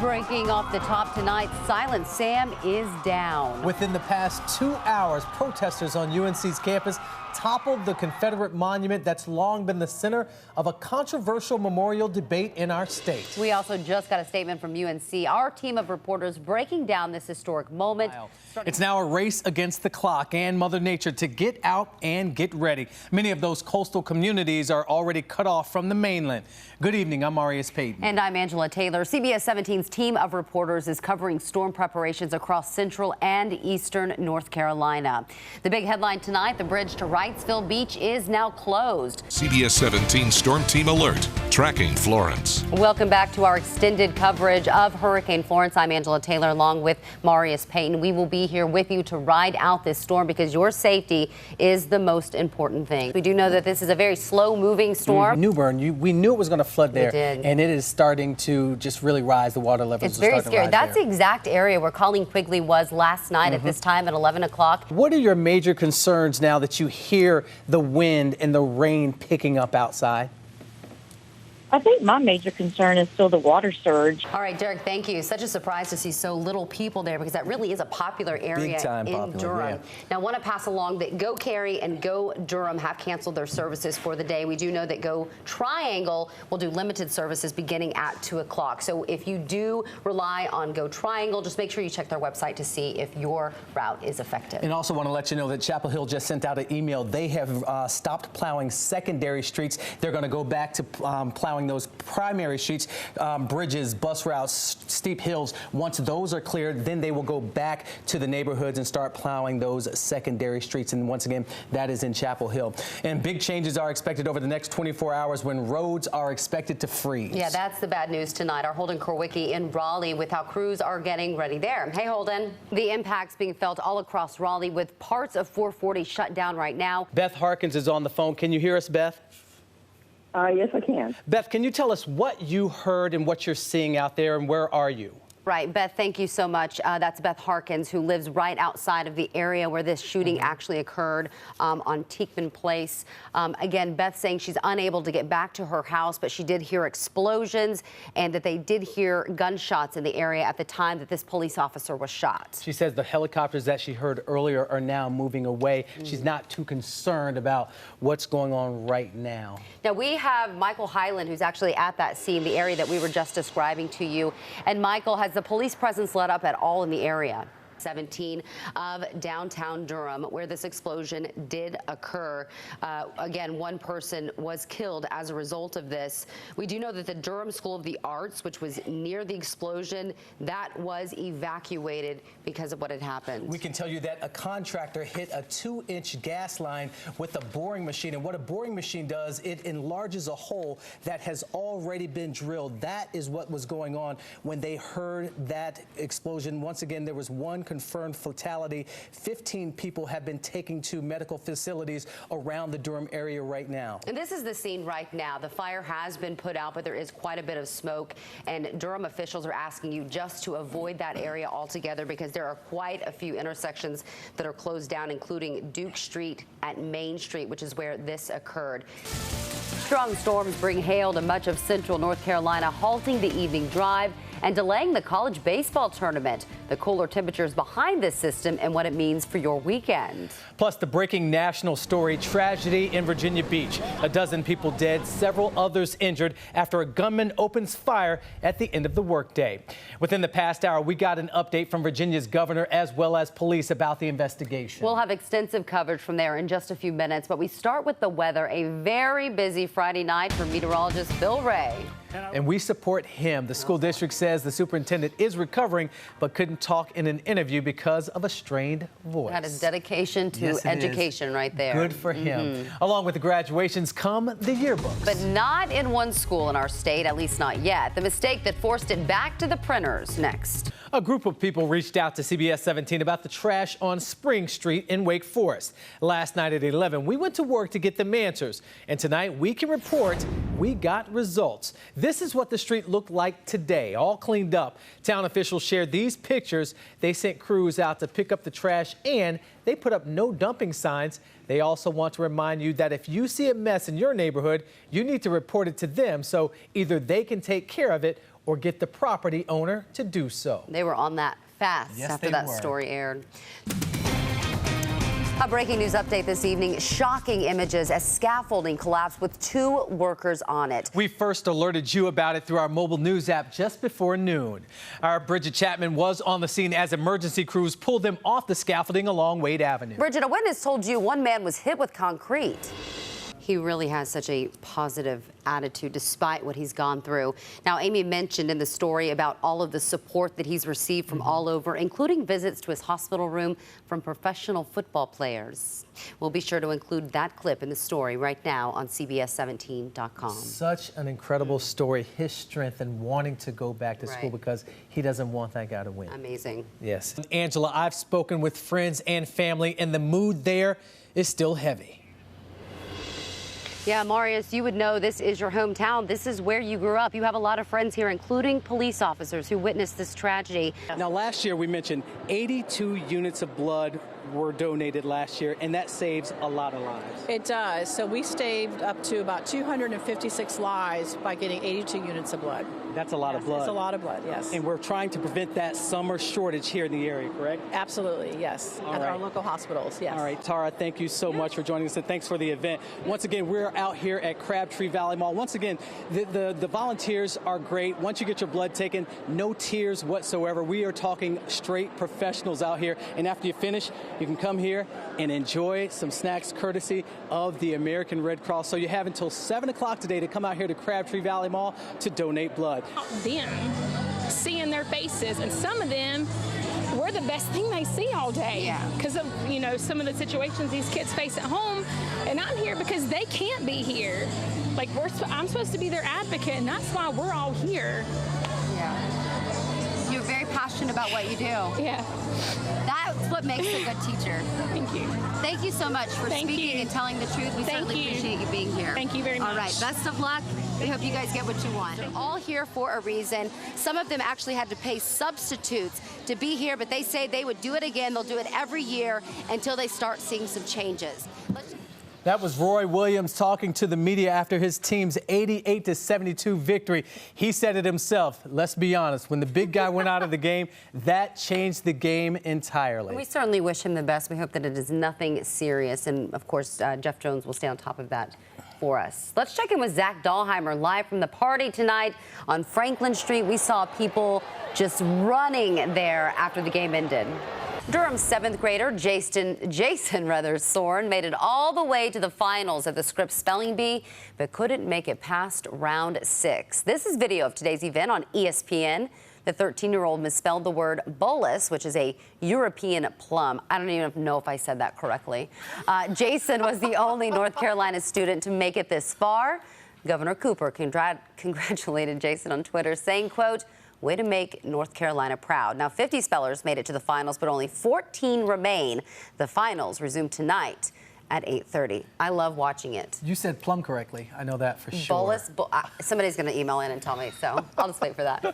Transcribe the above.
Breaking off the top tonight, Silent Sam is down. Within the past 2 hours, protesters on UNC's campus toppled the Confederate monument that's long been the center of a controversial memorial debate in our state. We also just got a statement from UNC. Our team of reporters breaking down this historic moment. It's now a race against the clock and Mother Nature to get out and get ready. Many of those coastal communities are already cut off from the mainland. Good evening, I'm Marius Payton. And I'm Angela Taylor. CBS 17's team of reporters is covering storm preparations across central and eastern North Carolina. The big headline tonight, the bridge to Wrightsville Beach is now closed. CBS 17 Storm Team Alert, tracking Florence. Welcome back to our extended coverage of Hurricane Florence. I'm Angela Taylor along with Marius Payton. We will be here with you to ride out this storm because your safety is the most important thing. We do know that this is a very slow moving storm. New Bern, we knew it was going to flood there, and it is starting to just really rise. The water levels It's very scary. That's the exact area where Colleen Quigley was last night at this time at 11 o'clock. What are your major concerns now that you hear the wind and the rain picking up outside? I think my major concern is still the water surge. All right, Derek, thank you. Such a surprise to see so little people there because that really is a popular area in Durham. Yeah. Now, I want to pass along that Go Cary and Go Durham have canceled their services for the day. We do know that Go Triangle will do limited services beginning at 2 o'clock. So if you do rely on Go Triangle, just make sure you check their website to see if your route is affected. And also want to let you know that Chapel Hill just sent out an email. They have stopped plowing secondary streets. They're going to go back to plowing those primary streets, bridges, bus routes, steep hills. Once those are cleared, then they will go back to the neighborhoods and start plowing those secondary streets. And once again, that is in Chapel Hill. And big changes are expected over the next 24 hours when roads are expected to freeze. Yeah, that's the bad news tonight. Our Holden Korwicki in Raleigh with how crews are getting ready there. Hey, Holden. The impacts being felt all across Raleigh with parts of 440 shut down right now. Beth Harkins is on the phone. Can you hear us, Beth? Yes, I can. Beth, can you tell us what you heard and what you're seeing out there, and where are you? Right, Beth, thank you so much. That's Beth Harkins, who lives right outside of the area where this shooting actually occurred on Teekman Place. Again, Beth saying she's unable to get back to her house, but she did hear explosions and that they did hear gunshots in the area at the time that this police officer was shot. She says the helicopters that she heard earlier are now moving away. She's not too concerned about what's going on right now. Now, we have Michael Hyland, who's actually at that scene, the area that we were just describing to you. And Michael, has the police presence let up at all in the area? 17 of downtown Durham, where this explosion did occur. Again, one person was killed as a result of this. We do know that the Durham School of the Arts, which was near the explosion, that was evacuated because of what had happened. We can tell you that a contractor hit a 2-inch gas line with a boring machine. And what a boring machine does, it enlarges a hole that has already been drilled. That is what was going on when they heard that explosion. Once again, there was one confirmed fatality. 15 people have been taken to medical facilities around the Durham area right now. And this is the scene right now. The fire has been put out, but there is quite a bit of smoke. And Durham officials are asking you just to avoid that area altogether because there are quite a few intersections that are closed down, including Duke Street at Main Street, which is where this occurred. Strong storms bring hail to much of central North Carolina, halting the evening drive and delaying the college baseball tournament. The cooler temperatures behind this system and what it means for your weekend. Plus, the breaking national story, tragedy in Virginia Beach. A dozen people dead, several others injured after a gunman opens fire at the end of the workday. Within the past hour, we got an update from Virginia's governor as well as police about the investigation. We'll have extensive coverage from there in just a few minutes, but we start with the weather. A very busy Friday night for meteorologist Bill Ray. And we support him. The school district says the superintendent is recovering, but couldn't talk in an interview because of a strained voice. That is dedication to education right there. Good for him. Along with the graduations come the yearbooks. But not in one school in our state, at least not yet. The mistake that forced it back to the printers next. A group of people reached out to CBS 17 about the trash on Spring Street in Wake Forest. Last night at 11, we went to work to get them answers. And tonight we can report we got results. This is what the street looked like today, all cleaned up. Town officials shared these pictures. They sent crews out to pick up the trash and they put up no dumping signs. They also want to remind you that if you see a mess in your neighborhood, you need to report it to them so either they can take care of it or get the property owner to do so. They were on that fast after that story aired. A breaking news update this evening. Shocking images as scaffolding collapsed with 2 workers on it. We first alerted you about it through our mobile news app just before noon. Our Bridget Chapman was on the scene as emergency crews pulled them off the scaffolding along Wade Avenue. Bridget, a witness told you one man was hit with concrete. He really has such a positive attitude despite what he's gone through. Now, Amy mentioned in the story about all of the support that he's received from all over, including visits to his hospital room from professional football players. We'll be sure to include that clip in the story right now on CBS17.com. Such an incredible story, his strength and wanting to go back to school because he doesn't want that guy to win. Amazing. Yes. Angela, I've spoken with friends and family, and the mood there is still heavy. Yeah, Marius, you would know this is your hometown. This is where you grew up. You have a lot of friends here, including police officers who witnessed this tragedy. Now, last year we mentioned 82 units of blood were donated last year, and that saves a lot of lives. It does. So we saved up to about 256 lives by getting 82 units of blood. That's a lot of blood. It's a lot of blood, yes. And we're trying to prevent that summer shortage here in the area, correct? Absolutely, yes. At our local hospitals, yes. All right, Tara, thank you so much for joining us, and thanks for the event. Once again, we're out here at Crabtree Valley Mall. Once again, the volunteers are great. Once you get your blood taken, no tears whatsoever. We are talking straight professionals out here, and after you finish, you can come here and enjoy some snacks courtesy of the American Red Cross. So you have until 7 o'clock today to come out here to Crabtree Valley Mall to donate blood. Them, seeing their faces, and some of them, we're the best thing they see all day. Yeah. Because of, some of the situations these kids face at home, and I'm here because they can't be here. Like, I'm supposed to be their advocate, and that's why we're all here. Yeah. You're very passionate about what you do. Yeah. That's what makes a good teacher. Thank you. Thank you so much for speaking and telling the truth. We certainly appreciate you being here. Thank you very much. All right, best of luck. We hope you guys get what you want. They're all here for a reason. Some of them actually had to pay substitutes to be here, but they say they would do it again. They'll do it every year until they start seeing some changes. That was Roy Williams talking to the media after his team's 88-72 victory. He said it himself. Let's be honest. When the big guy went out of the game, that changed the game entirely. We certainly wish him the best. We hope that it is nothing serious. And, of course, Jeff Jones will stay on top of that for us. Let's check in with Zach Dahlheimer live from the party tonight on Franklin Street. We saw people just running there after the game ended. Durham's 7th grader Jason Soren made it all the way to the finals at the Scripps Spelling Bee, but couldn't make it past round 6. This is video of today's event on ESPN. The 13-year-old misspelled the word bolus, which is a European plum. I don't even know if I said that correctly. Jason was the only North Carolina student to make it this far. Governor Cooper congratulated Jason on Twitter, saying, quote, "Way to make North Carolina proud." Now, 50 spellers made it to the finals, but only 14 remain. The finals resume tonight at 8:30. I love watching it. You said plum correctly. I know that for sure. Bolus, somebody's going to email in and tell me, so I'll just wait for that.